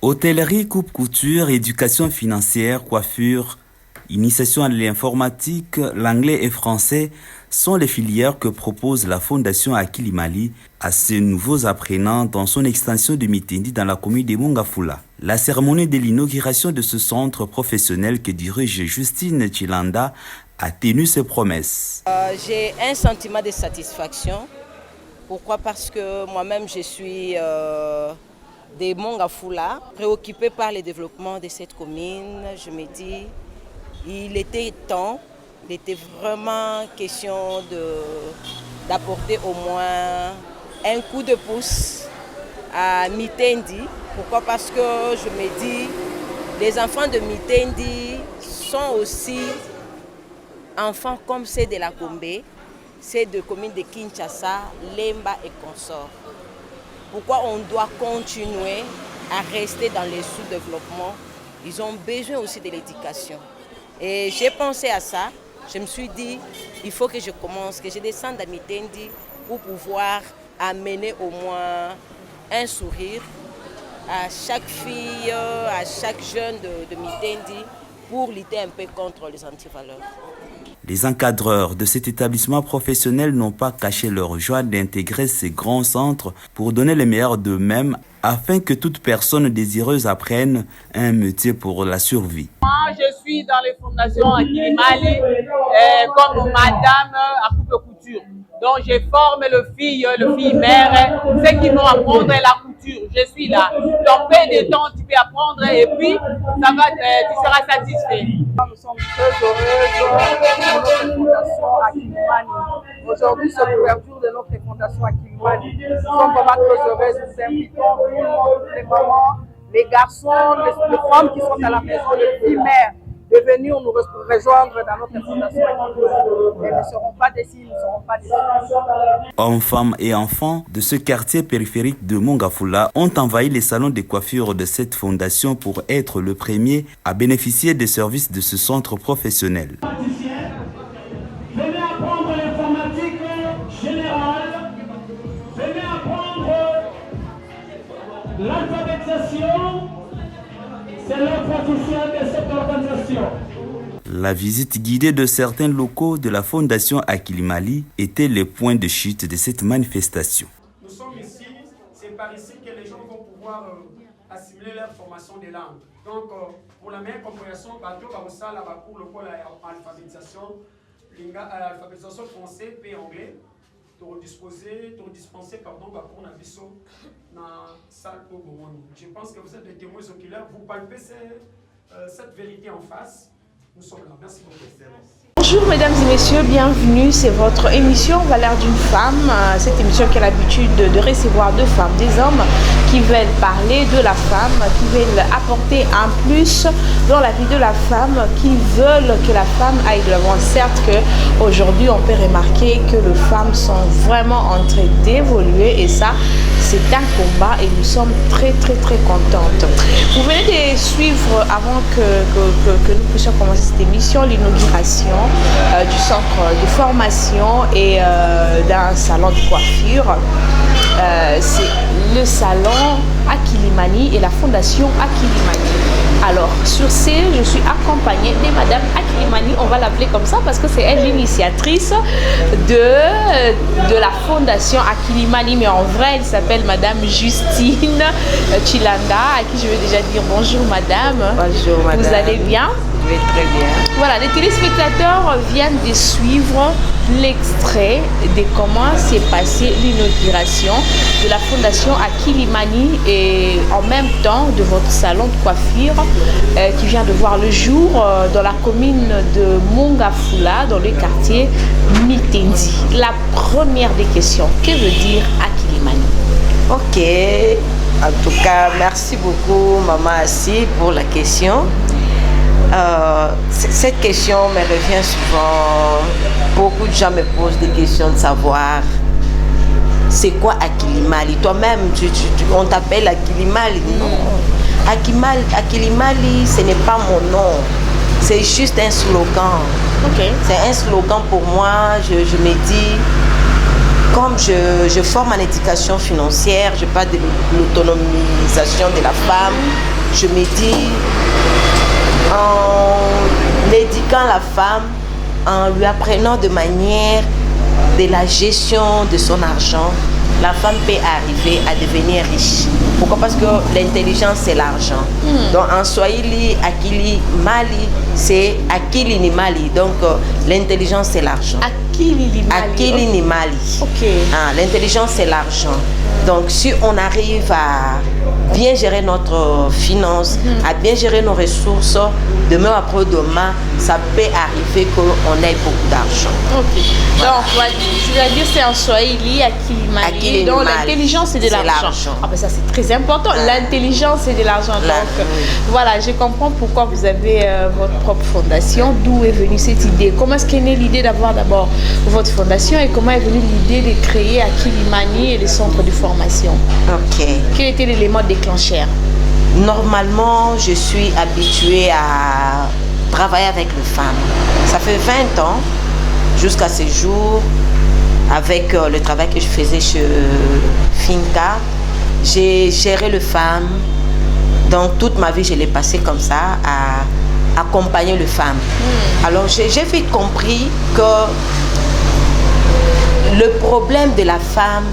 Hôtellerie, coupe-couture, éducation financière, coiffure, initiation à l'informatique, l'anglais et français sont les filières que propose la Fondation Akilimali à ses nouveaux apprenants dans son extension de Mitendi dans la commune de Mongafula. La cérémonie de l'inauguration de ce centre professionnel que dirige Justine Chilanda a tenu ses promesses. J'ai un sentiment de satisfaction. Pourquoi? Parce que moi-même je suis de Mongafula, préoccupée par le développement de cette commune. Je me dis, il était temps, il était vraiment question d'apporter au moins un coup de pouce à Mitendi. Pourquoi? Parce que je me dis, les enfants de Mitendi sont aussi enfants comme ceux de la Gombe, ceux de communes de Kinshasa, Lemba et consorts. Pourquoi on doit continuer à rester dans les sous-développements? Ils ont besoin aussi de l'éducation. Et j'ai pensé à ça. Je me suis dit, il faut que je commence, que je descende à Mitendi pour pouvoir amener au moins un sourire à chaque fille, à chaque jeune de Mitendi pour lutter un peu contre les antivaleurs. Les encadreurs de cet établissement professionnel n'ont pas caché leur joie d'intégrer ces grands centres pour donner le meilleur d'eux-mêmes afin que toute personne désireuse apprenne un métier pour la survie. Moi, je suis dans les fondations Akilimali comme madame à coupe-couture. Donc, je forme le fille-mère, ceux qui vont apprendre la couture. Je suis là. Donc, peu de temps, tu peux apprendre et puis, tu seras satisfait. Nous sommes très heureux de notre fondation Akilimali. Aujourd'hui, c'est l'ouverture de notre fondation Akilimali. Nous sommes vraiment très heureux. Nous invitons tout le monde, les mamans, les garçons, les femmes qui sont à la maison, les filles-mères, de venir nous rejoindre dans notre fondation Akilimali. Elles ne seront pas déçues, nous ne serons pas déçus. Hommes, femmes et enfants de ce quartier périphérique de Mongafula ont envahi les salons de coiffure de cette fondation pour être le premier à bénéficier des services de ce centre professionnel. Venez apprendre l'informatique générale, venez apprendre l'alphabétisation, c'est l'œuvre officielle de cette organisation. La visite guidée de certains locaux de la Fondation Akilimali était le point de chute de cette manifestation. Nous sommes ici, c'est par ici que les gens vont pouvoir assimiler leur formation des langues. Donc, pour la meilleure compréhension, pour le pôle alphabétisation, l'alphabétisation français et anglais, dispenser pour la salle au Burundi. Je pense que vous êtes des témoins oculaires, vous palpez cette vérité en face. Nous sommes là. Merci beaucoup. Bonjour mesdames et messieurs, bienvenue, c'est votre émission Valeur d'une femme, cette émission qui a l'habitude de recevoir deux femmes, des hommes qui veulent parler de la femme, qui veulent apporter un plus dans la vie de la femme, qui veulent que la femme aille de l'avant. Certes qu'aujourd'hui on peut remarquer que les femmes sont vraiment en train d'évoluer et ça c'est un combat et nous sommes très contentes. Vous venez de suivre avant que nous puissions commencer cette émission l'inauguration du centre de formation et d'un salon de coiffure. C'est le salon Akilimali et la fondation Akilimali. Alors sur ce, je suis accompagnée de Madame Akilimali, on va l'appeler comme ça parce que c'est elle l'initiatrice de la fondation Akilimali, mais en vrai elle s'appelle Madame Justine Chilanda, à qui je vais déjà dire bonjour Madame. Bonjour Madame. Vous allez bien? Je vais très bien. Voilà, les téléspectateurs viennent de suivre l'extrait de comment s'est passée l'inauguration de la fondation Akilimali et en même temps de votre salon de coiffure qui vient de voir le jour dans la commune de Mongafula, dans le quartier Mitendi. La première des questions, que veut dire Akilimali? Ok, en tout cas, merci beaucoup Maman Assi pour la question. Cette question me revient souvent. Beaucoup de gens me posent des questions de savoir c'est quoi Akilimali? Toi-même, on t'appelle Akilimali? Non. Akilimali, ce n'est pas mon nom. C'est juste un slogan. Ok. C'est un slogan pour moi. Je me dis, comme je forme en éducation financière, je parle de l'autonomisation de la femme, je me dis, en éduquant la femme, en lui apprenant de manière de la gestion de son argent, la femme peut arriver à devenir riche. Pourquoi? Parce que l'intelligence, c'est l'argent. Donc en Swahili, Akili Mali, c'est Akili ni Mali. Donc l'intelligence, c'est l'argent. Akili ni Mali. Ok. L'intelligence, c'est l'argent. Donc si on arrive à bien gérer notre finance, à bien gérer nos ressources, demain après demain, ça peut arriver qu'on ait beaucoup d'argent. Ok. Donc, je vais dire c'est en Swahili, Akilimali. Donc, l'intelligence, c'est de l'argent. Ah, ben ça, c'est très important. L'intelligence, c'est de l'argent. Donc, voilà, je comprends pourquoi vous avez votre propre fondation. D'où est venue cette idée? Comment est-ce qu'est née l'idée d'avoir d'abord votre fondation et comment est venue l'idée de créer Akilimani et les centres de formation? Ok. Quel était l'élément déclencheur? Normalement, je suis habituée à travailler avec les femmes. Ça fait 20 ans, jusqu'à ce jour, avec le travail que je faisais chez Finca, j'ai géré les femmes. Donc, toute ma vie, je l'ai passée comme ça, à accompagner les femmes. Alors, j'ai vite compris que le problème de la femme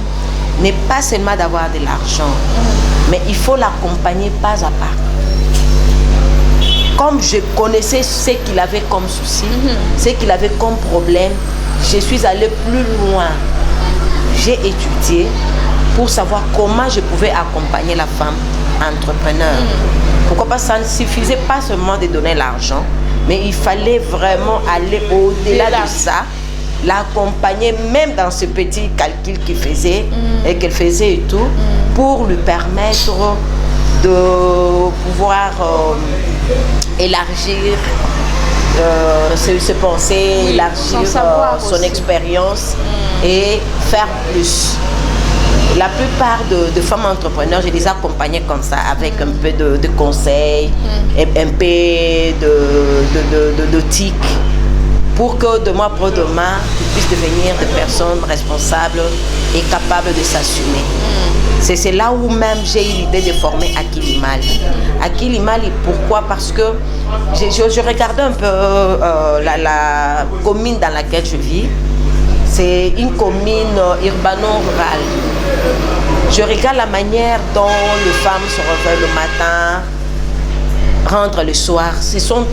n'est pas seulement d'avoir de l'argent, mais il faut l'accompagner pas à pas. Comme je connaissais ce qu'il avait comme souci, ce qu'il avait comme problème, je suis allée plus loin. J'ai étudié pour savoir comment je pouvais accompagner la femme entrepreneur. Pourquoi pas, ça ne suffisait pas seulement de donner l'argent, mais il fallait vraiment aller au-delà de ça, l'accompagner même dans ce petit calcul qu'il faisait et qu'elle faisait et tout, pour lui permettre de pouvoir élargir ses pensées, élargir son expérience et faire plus. La plupart de femmes entrepreneurs, je les accompagnais comme ça, avec un peu de conseils, un peu de tics, pour que demain après demain, ils puissent devenir des personnes responsables et capables de s'assumer. C'est là où même j'ai eu l'idée de former Akilimali. Akilimali, pourquoi? Parce que je regardais un peu la commune dans laquelle je vis. C'est une commune urbano-rurale. Je regarde la manière dont les femmes se réveillent le matin, rentrent le soir. Ce sont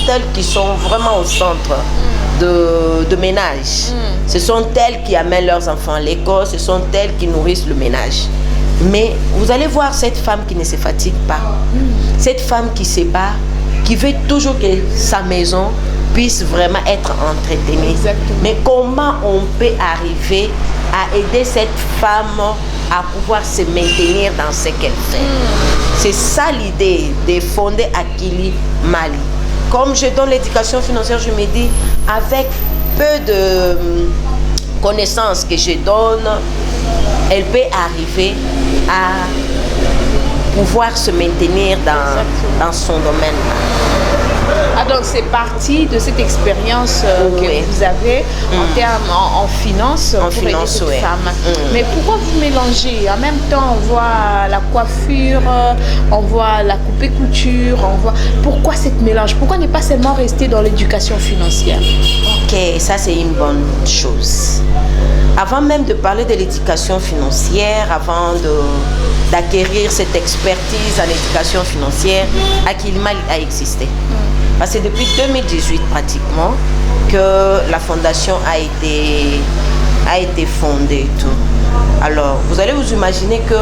elles qui sont vraiment au centre de ménage. Ce sont elles qui amènent leurs enfants à l'école, ce sont elles qui nourrissent le ménage. Mais vous allez voir cette femme qui ne se fatigue pas, cette femme qui se bat, qui veut toujours que sa maison puisse vraiment être entretenue. Exactement. Mais comment on peut arriver à aider cette femme à pouvoir se maintenir dans ce qu'elle fait? C'est ça l'idée de fonder Akilimali. Comme je donne l'éducation financière, je me dis, avec peu de connaissances que je donne, elle peut arriver à pouvoir se maintenir dans son domaine. Ah, donc c'est parti de cette expérience que vous avez en termes en finance pour aider cette femme. Mais pourquoi vous mélangez? En même temps, on voit la coiffure, on voit la coupée couture, on voit... Pourquoi cette mélange? Pourquoi ne pas seulement rester dans l'éducation financière? Ok, ça c'est une bonne chose. Avant même de parler de l'éducation financière, avant d'acquérir cette expertise en éducation financière, Akilimali a existé. Parce que depuis 2018 pratiquement que la fondation a été fondée et tout. Alors, vous allez vous imaginer que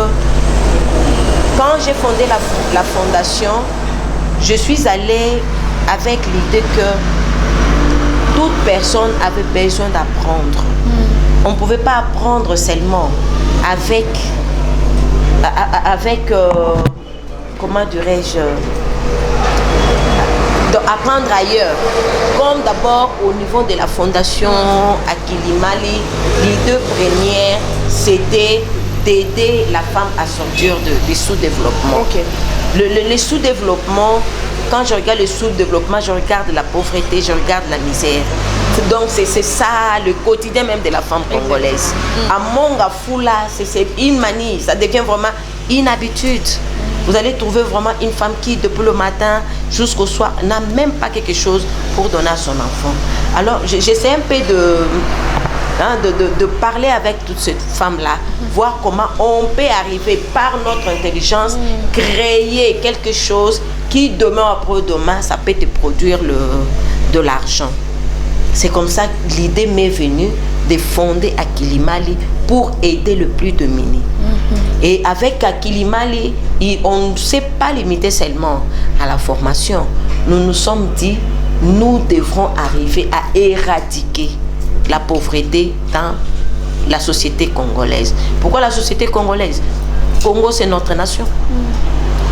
quand j'ai fondé la fondation, je suis allée avec l'idée que toute personne avait besoin d'apprendre. On ne pouvait pas apprendre seulement avec comment dirais-je, apprendre ailleurs. Comme d'abord au niveau de la fondation Akilimali, l'idée première, c'était d'aider la femme à sortir des sous-développements. Ok. Les sous-développements, quand je regarde le sous-développement, je regarde la pauvreté, je regarde la misère. Donc c'est ça le quotidien même de la femme congolaise. À Mongafula, c'est une manie, ça devient vraiment une habitude. Vous allez trouver vraiment une femme qui, depuis le matin jusqu'au soir, n'a même pas quelque chose pour donner à son enfant. Alors j'essaie un peu de parler avec toutes ces femmes-là, voir comment on peut arriver par notre intelligence, créer quelque chose qui demain après demain, ça peut te produire de l'argent. C'est comme ça que l'idée m'est venue de fonder Akilimali pour aider le plus démuni. Et avec Akilimali, on ne s'est pas limité seulement à la formation. Nous nous sommes dit, nous devrons arriver à éradiquer la pauvreté dans la société congolaise. Pourquoi la société congolaise? Congo, c'est notre nation.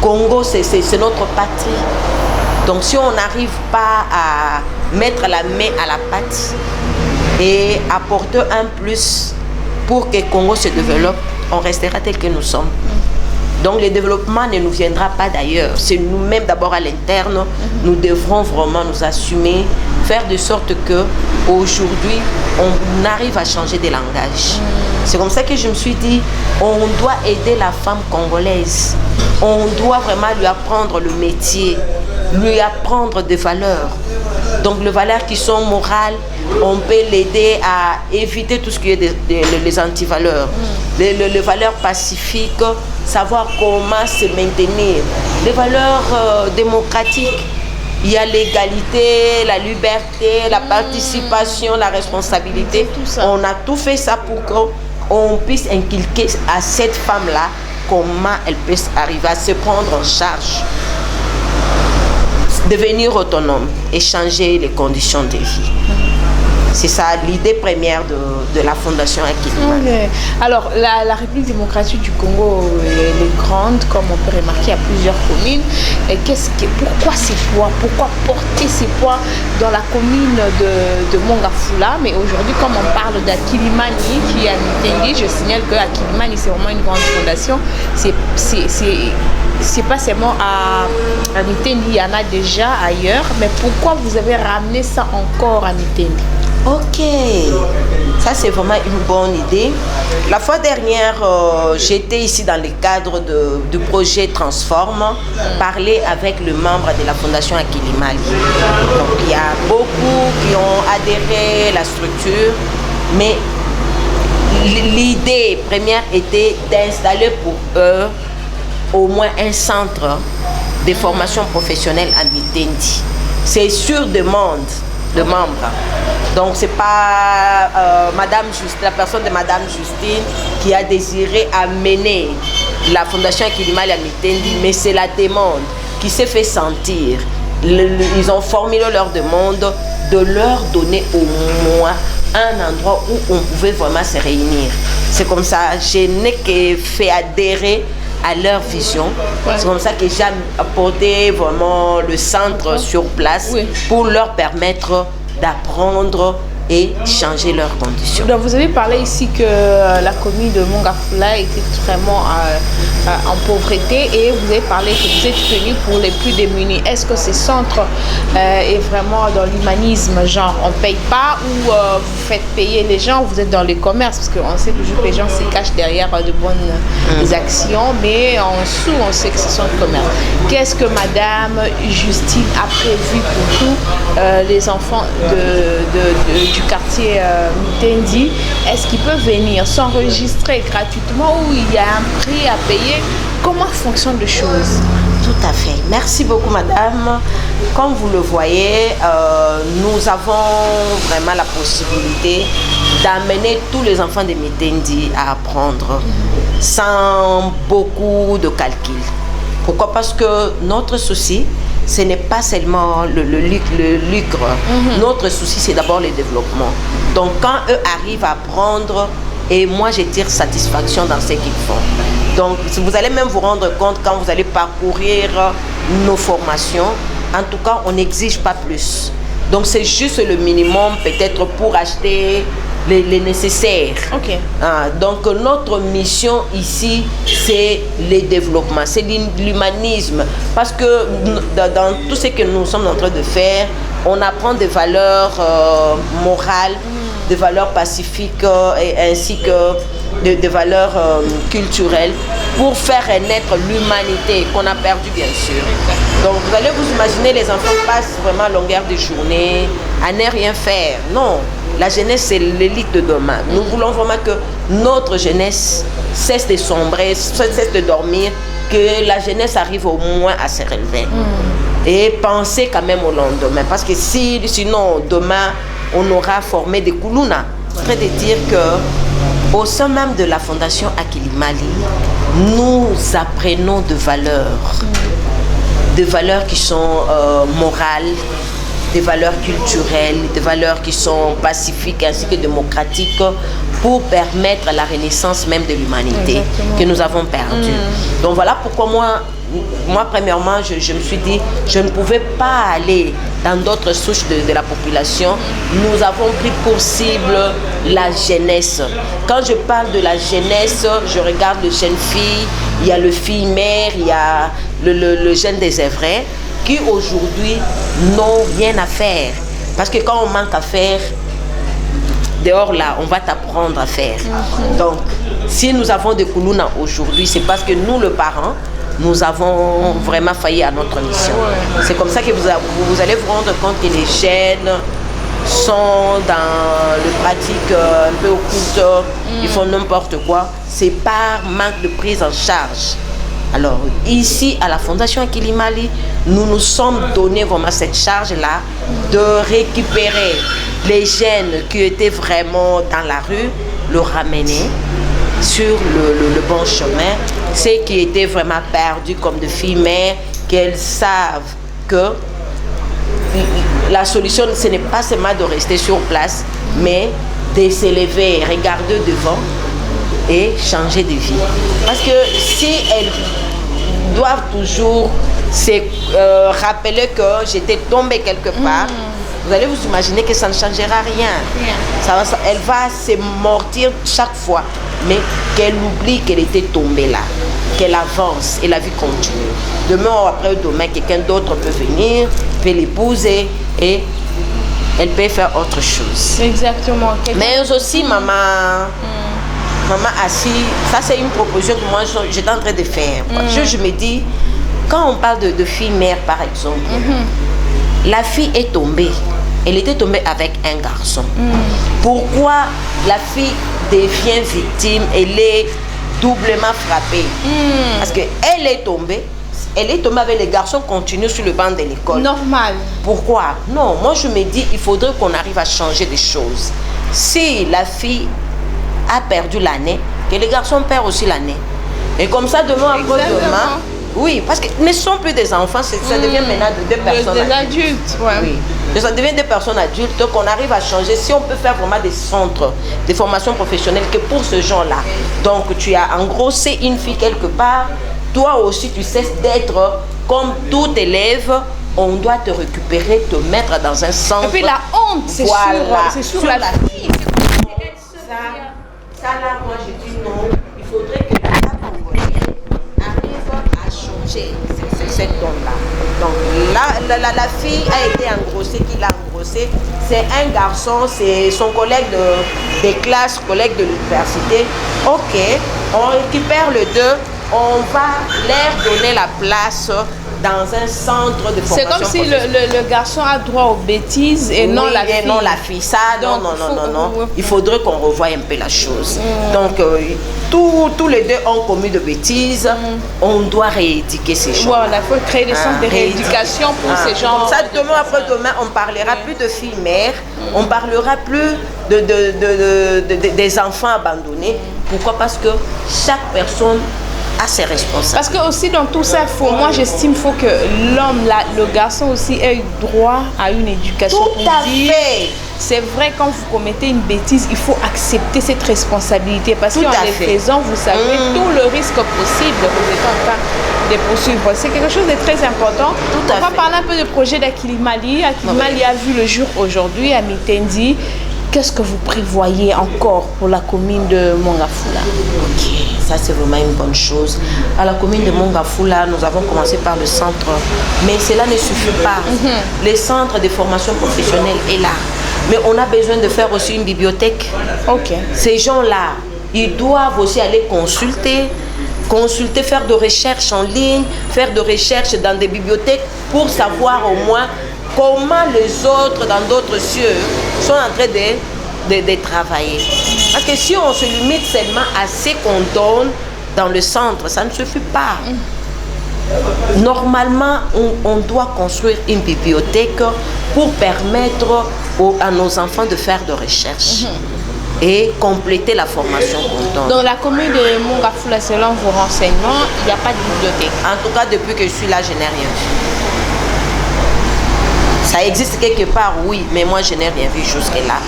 Congo, c'est notre patrie. Donc si on n'arrive pas à mettre la main à la pâte et apporter un plus pour que Congo se développe, on restera tel que nous sommes. Donc le développement ne nous viendra pas d'ailleurs. C'est nous-mêmes d'abord à l'interne. Nous devrons vraiment nous assumer, faire de sorte que aujourd'hui on arrive à changer de langage. C'est comme ça que je me suis dit, on doit aider la femme congolaise. On doit vraiment lui apprendre le métier, lui apprendre des valeurs. Donc les valeurs qui sont morales, on peut l'aider à éviter tout ce qui est les antivaleurs. Les valeurs pacifiques, savoir comment se maintenir. Les valeurs démocratiques. Il y a l'égalité, la liberté, la participation, la responsabilité. On a tout fait ça pour qu'on puisse inculquer à cette femme-là comment elle peut arriver à se prendre en charge, devenir autonome et changer les conditions de vie. C'est ça l'idée première de la Fondation Akilimali. Okay. Alors, la République démocratique du Congo, elle est grande, comme on peut remarquer, à plusieurs communes. Et pourquoi ces poids? Pourquoi porter ces poids dans la commune de Mongafula? Mais aujourd'hui, comme on parle d'Akilimani, qui est à Mitendi, je signale que Akilimani, c'est vraiment une grande fondation. C'est pas seulement à Mitendi, il y en a déjà ailleurs. Mais pourquoi vous avez ramené ça encore à Mitendi? Ok, ça c'est vraiment une bonne idée. La fois dernière, j'étais ici dans le cadre du projet Transforme, parler avec le membre de la Fondation Akilimali. Donc il y a beaucoup qui ont adhéré à la structure, mais l'idée première était d'installer pour eux au moins un centre de formation professionnelle à Mitendi. C'est sur demande de membres. Donc c'est pas la personne de Madame Justine qui a désiré amener la Fondation Akilimali à Mitendi, mais c'est la demande qui s'est fait sentir. Ils ont formulé leur demande de leur donner au moins un endroit où on pouvait vraiment se réunir. C'est comme ça, je n'ai que fait adhérer à leur vision. C'est comme ça que j'ai apporté vraiment le centre sur place pour leur permettre d'apprendre et changer leurs conditions. Donc vous avez parlé ici que la commune de Mongafula était vraiment en pauvreté et vous avez parlé que vous êtes venu pour les plus démunis. Est-ce que ce centre est vraiment dans l'humanisme, genre on ne paye pas ou vous faites payer les gens, vous êtes dans les commerces, parce qu'on sait toujours que les gens se cachent derrière de bonnes actions, mais en dessous on sait que ce sont des commerces. Qu'est-ce que Madame Justine a prévu pour tous les enfants du quartier Mitendi? Est-ce qu'ils peuvent venir s'enregistrer gratuitement ou il y a un prix à payer? Comment fonctionnent les choses? Tout à fait. Merci beaucoup, madame. Comme vous le voyez, nous avons vraiment la possibilité d'amener tous les enfants de Mitendi à apprendre sans beaucoup de calcul. Pourquoi? Parce que notre souci, ce n'est pas seulement le lucre. Notre souci, c'est d'abord le développement. Donc, quand eux arrivent à apprendre, et moi, je tire satisfaction dans ce qu'ils font. Donc, vous allez même vous rendre compte quand vous allez parcourir nos formations. En tout cas, on n'exige pas plus. Donc, c'est juste le minimum, peut-être pour acheter les nécessaires. Ok. Donc notre mission ici, c'est le développement, c'est l'humanisme. Parce que dans tout ce que nous sommes en train de faire, on apprend des valeurs morales, des valeurs pacifiques ainsi que des valeurs culturelles pour faire renaître l'humanité qu'on a perdue bien sûr. Donc vous allez vous imaginer, les enfants passent vraiment longueur de journée à ne rien faire. Non, la jeunesse c'est l'élite de demain. Nous voulons vraiment que notre jeunesse cesse de sombrer, cesse de dormir, que la jeunesse arrive au moins à se relever. Et penser quand même au lendemain. Parce que sinon, demain, on aura formé des koulouna. C'est vrai de dire qu'au sein même de la Fondation Akilimali, nous apprenons de valeurs qui sont morales, des valeurs culturelles, des valeurs qui sont pacifiques ainsi que démocratiques pour permettre la renaissance même de l'humanité que nous avons perdue. Donc voilà pourquoi moi premièrement, je me suis dit, je ne pouvais pas aller dans d'autres souches de la population. Nous avons pris pour cible la jeunesse. Quand je parle de la jeunesse, je regarde les jeunes filles, il y a le fille-mère, il y a le jeune désœuvré, qui aujourd'hui n'ont rien à faire. Parce que quand on manque à faire, dehors là, on va t'apprendre à faire. Donc, si nous avons des koulouna aujourd'hui, c'est parce que nous, les parents, nous avons vraiment failli à notre mission. C'est comme ça que vous allez vous rendre compte que les jeunes sont dans le pratique un peu occulte, ils font n'importe quoi. C'est par manque de prise en charge. Alors, ici, à la Fondation Akilimali, nous nous sommes donné vraiment cette charge-là de récupérer les jeunes qui étaient vraiment dans la rue, le ramener sur le bon chemin, ceux qui étaient vraiment perdus comme des filles-mères, qu'elles savent que la solution, ce n'est pas seulement de rester sur place, mais de s'élever, regarder devant et changer de vie. Parce que si elles doivent toujours se rappeler que j'étais tombée quelque part, vous allez vous imaginer que ça ne changera rien. Elle va se mortir chaque fois, mais qu'elle oublie qu'elle était tombée là, qu'elle avance et la vie continue. Demain ou après-demain, quelqu'un d'autre peut venir, peut l'épouser et elle peut faire autre chose. Exactement. Mais aussi, maman assis, ça c'est une proposition que moi j'étais en train de faire. Je me dis, quand on parle de fille-mère par exemple, la fille est tombée. Elle était tombée avec un garçon. Pourquoi la fille devient victime? Elle est doublement frappée. Parce qu'elle est tombée. Elle est tombée avec les garçons, continue sur le banc de l'école. Normal. Pourquoi? Non, moi je me dis, il faudrait qu'on arrive à changer des choses. Si la fille a perdu l'année, que les garçons perdent aussi l'année. Et comme ça, demain après-demain, oui, parce que ne sont plus des enfants, ça devient maintenant deux personnes des adultes. Ouais. Oui. Ça devient des personnes adultes, donc on arrive à changer. Si on peut faire vraiment des centres de formation professionnelle que pour ce genre-là. Donc tu as engrossé une fille quelque part, toi aussi tu cesses d'être comme tout élève, on doit te récupérer, te mettre dans un centre. Et puis la honte, c'est voilà, sur la fille. Ça là, moi je dis non, il faudrait que la Congolienne arrive à changer cette donne-là. Donc la fille a été engrossée, qui l'a engrossée, c'est un garçon, c'est son collègue de classe, collègue de l'université. Ok, on récupère les deux, on va leur donner la place dans un centre de formation. C'est comme si le garçon a droit aux bêtises et non la fille. Et non la fille. Ça, donc, non. Il faudrait qu'on revoie un peu la chose. Donc, tous les deux ont commis de bêtises. On doit rééduquer ces gens. Voilà, il faut créer des centres de rééducation pour ces gens. Comme ça, demain après-demain, on ne parlera plus de filles-mères. On ne parlera plus des enfants abandonnés. Pourquoi? Parce que chaque personne à ses responsabilités. Parce que aussi dans tout ça, moi j'estime qu'il faut que l'homme, le garçon aussi ait droit à une éducation. Tout à fait. C'est vrai, quand vous commettez une bêtise, il faut accepter cette responsabilité. Parce qu'en les faisant, vous savez tout le risque possible que vous êtes en train de poursuivre. C'est quelque chose de très important. On va parler un peu du projet d'Akilimali. Akilimali a vu le jour aujourd'hui à Mitendi. qu'est-ce que vous prévoyez encore pour la commune de Mongafula? Ok, ça c'est vraiment une bonne chose. À la commune de Mongafula, nous avons commencé par le centre, mais cela ne suffit pas. Le centre de formation professionnelle est là, mais on a besoin de faire aussi une bibliothèque. Ok. Ces gens-là, ils doivent aussi aller consulter, faire de recherches en ligne, faire de recherches dans des bibliothèques pour savoir au moins comment les autres dans d'autres cieux sont en train de travailler. Parce que si on se limite seulement à ce qu'on donne dans le centre, ça ne suffit pas. Normalement, on doit construire une bibliothèque pour permettre à nos enfants de faire de recherches. Et compléter la formation qu'on donne. Dans la commune de Mongafula, selon vos renseignements, il n'y a pas de bibliothèque. En tout cas, depuis que je suis là, je n'ai rien vu. Ça existe quelque part, oui, mais moi, je n'ai rien vu jusque-là.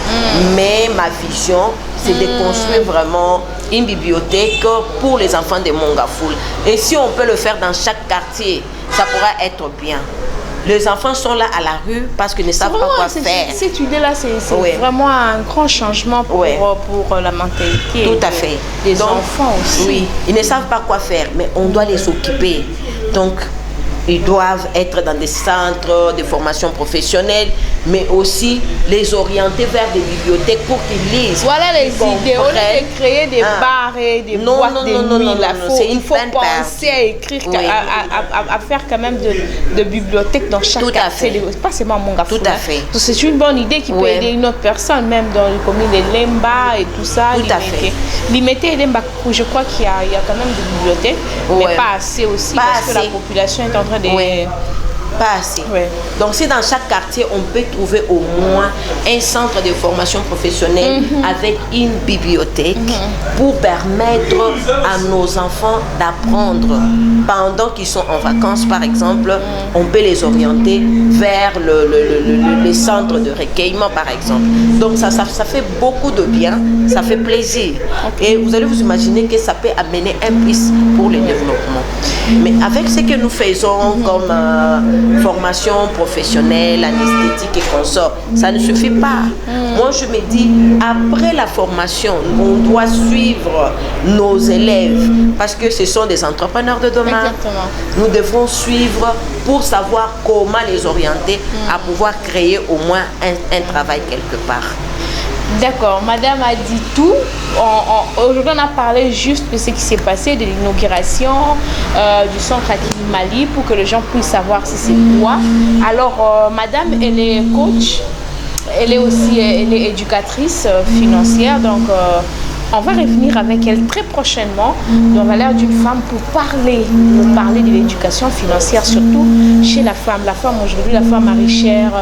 Mais ma vision, c'est de construire vraiment une bibliothèque pour les enfants de Mongafula. Et si on peut le faire dans chaque quartier, ça pourra être bien. Les enfants sont là à la rue parce qu'ils ne savent pas quoi faire. Cette idée-là, c'est vraiment un grand changement pour la mentalité tout à fait. Des enfants aussi. Oui, ils ne savent pas quoi faire, mais on doit les occuper. Donc, ils doivent être dans des centres de formation professionnelle, mais aussi les orienter vers des bibliothèques pour qu'ils lisent. Voilà les idées. On de créer des bars et des boîtes de nuit. Il faut penser à écrire, à faire quand même de bibliothèques dans chaque quartier. Pas seulement Mongafula. Tout à fait. C'est une bonne idée qui peut aider une autre personne, même dans les communes de Lemba et tout ça. Tout à fait. Limiter Lemba, je crois qu'il y a quand même des bibliothèques, mais pas assez aussi, parce que la population est en train de... Pas assez. Donc si dans chaque quartier on peut trouver au moins un centre de formation professionnelle avec une bibliothèque pour permettre à nos enfants d'apprendre pendant qu'ils sont en vacances par exemple, on peut les orienter vers le centre de recueillement par exemple. Donc ça fait beaucoup de bien, ça fait plaisir. Et vous allez vous imaginer que ça peut amener un plus pour le développement. Mais avec ce que nous faisons comme formation professionnelle, anesthétique et consorts, ça ne suffit pas. Moi, je me dis, après la formation, on doit suivre nos élèves parce que ce sont des entrepreneurs de demain. Exactement. Nous devons suivre pour savoir comment les orienter à pouvoir créer au moins un travail quelque part. D'accord, madame a dit tout. Aujourd'hui, on a parlé juste de ce qui s'est passé, de l'inauguration du centre à Kilimali pour que les gens puissent savoir si c'est quoi. Alors, madame, elle est coach, elle est éducatrice financière, donc on va revenir avec elle très prochainement dans Valeurs d'une femme pour parler de l'éducation financière, surtout chez la femme. La femme aujourd'hui, la femme maraîchère,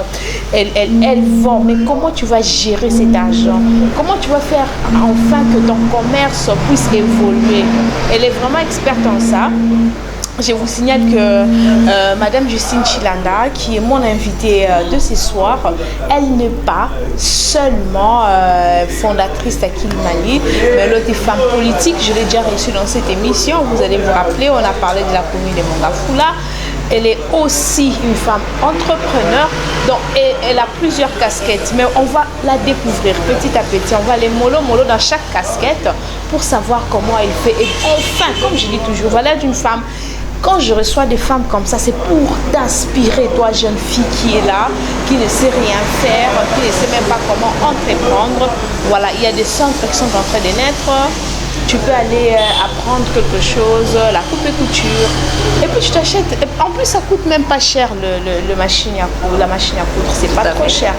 elle vend. Mais comment tu vas gérer cet argent? Comment tu vas faire enfin que ton commerce puisse évoluer? Elle est vraiment experte en ça. Je vous signale que Madame Justine Chilanda, qui est mon invitée de ce soir, elle n'est pas seulement fondatrice à Kilimali, mais elle est femme politique. Je l'ai déjà reçue dans cette émission. Vous allez vous rappeler, on a parlé de la commune de Mongafula. Elle est aussi une femme entrepreneur, donc elle a plusieurs casquettes, mais on va la découvrir petit à petit. On va aller mollo dans chaque casquette pour savoir comment elle fait. Et enfin, comme je dis toujours, voilà d'une femme. Quand je reçois des femmes comme ça, c'est pour t'inspirer, toi jeune fille qui est là, qui ne sait rien faire, qui ne sait même pas comment entreprendre. Voilà, il y a des centres qui sont en train de naître. Tu peux aller apprendre quelque chose, la coupe et couture. Et puis tu t'achètes. En plus, ça coûte même pas cher la machine à coudre. C'est pas trop cher.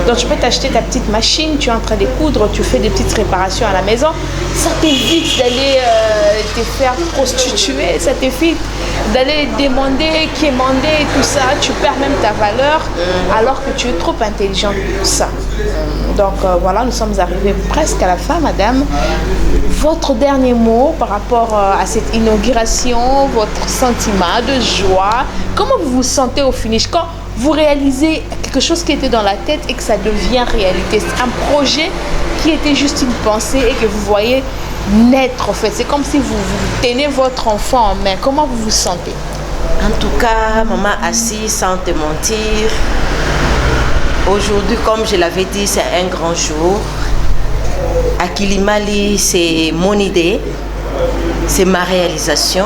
Donc tu peux t'acheter ta petite machine, tu es en train de coudre, tu fais des petites réparations à la maison. Ça t'évite d'aller te faire prostituer, ça t'évite d'aller demander, quémander, tout ça. Tu perds même ta valeur alors que tu es trop intelligente pour ça. Donc voilà, nous sommes arrivés presque à la fin, madame. Votre dernier mot par rapport à cette inauguration, votre sentiment de joie, comment vous vous sentez au finish quand vous réalisez quelque chose qui était dans la tête et que ça devient réalité? C'est un projet qui était juste une pensée et que vous voyez naître en fait. C'est comme si vous tenez votre enfant en main. Comment vous vous sentez? En tout cas, maman assise sans te mentir, Aujourd'hui, comme je l'avais dit, c'est un grand jour. Akilimali, c'est mon idée, c'est ma réalisation.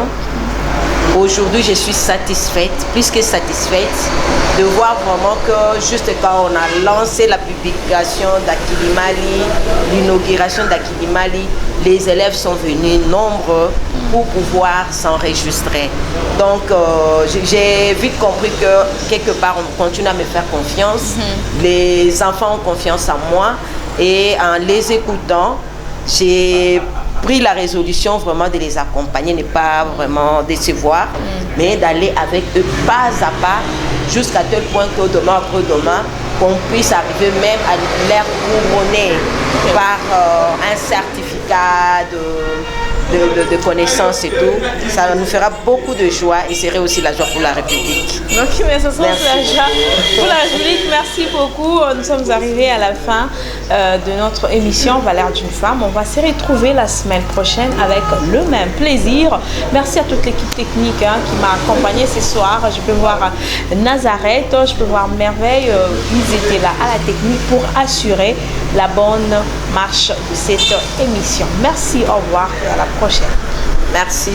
Aujourd'hui, je suis satisfaite, plus que satisfaite, de voir vraiment que juste quand on a lancé la publication d'Akilimali, l'inauguration d'Akilimali, les élèves sont venus nombreux pour pouvoir s'enregistrer. Donc, j'ai vite compris que quelque part, on continue à me faire confiance. Les enfants ont confiance en moi et en les écoutant, j'ai pris la résolution vraiment de les accompagner, ne pas vraiment décevoir, mais d'aller avec eux pas à pas jusqu'à tel point que demain après demain, qu'on puisse arriver même à leur couronner par un certificat de connaissances et tout. Ça nous fera beaucoup de joie et serait aussi la joie pour la République. Donc, mais ce sera la joie pour la République. Merci beaucoup. Nous sommes arrivés à la fin de notre émission Valeurs d'une femme. On va se retrouver la semaine prochaine avec le même plaisir. Merci à toute l'équipe technique qui m'a accompagné ce soir. Je peux voir Nazareth, je peux voir Merveille. Ils étaient là à la technique pour assurer la bonne marche de cette émission. Merci, au revoir et à la prochaine. Merci.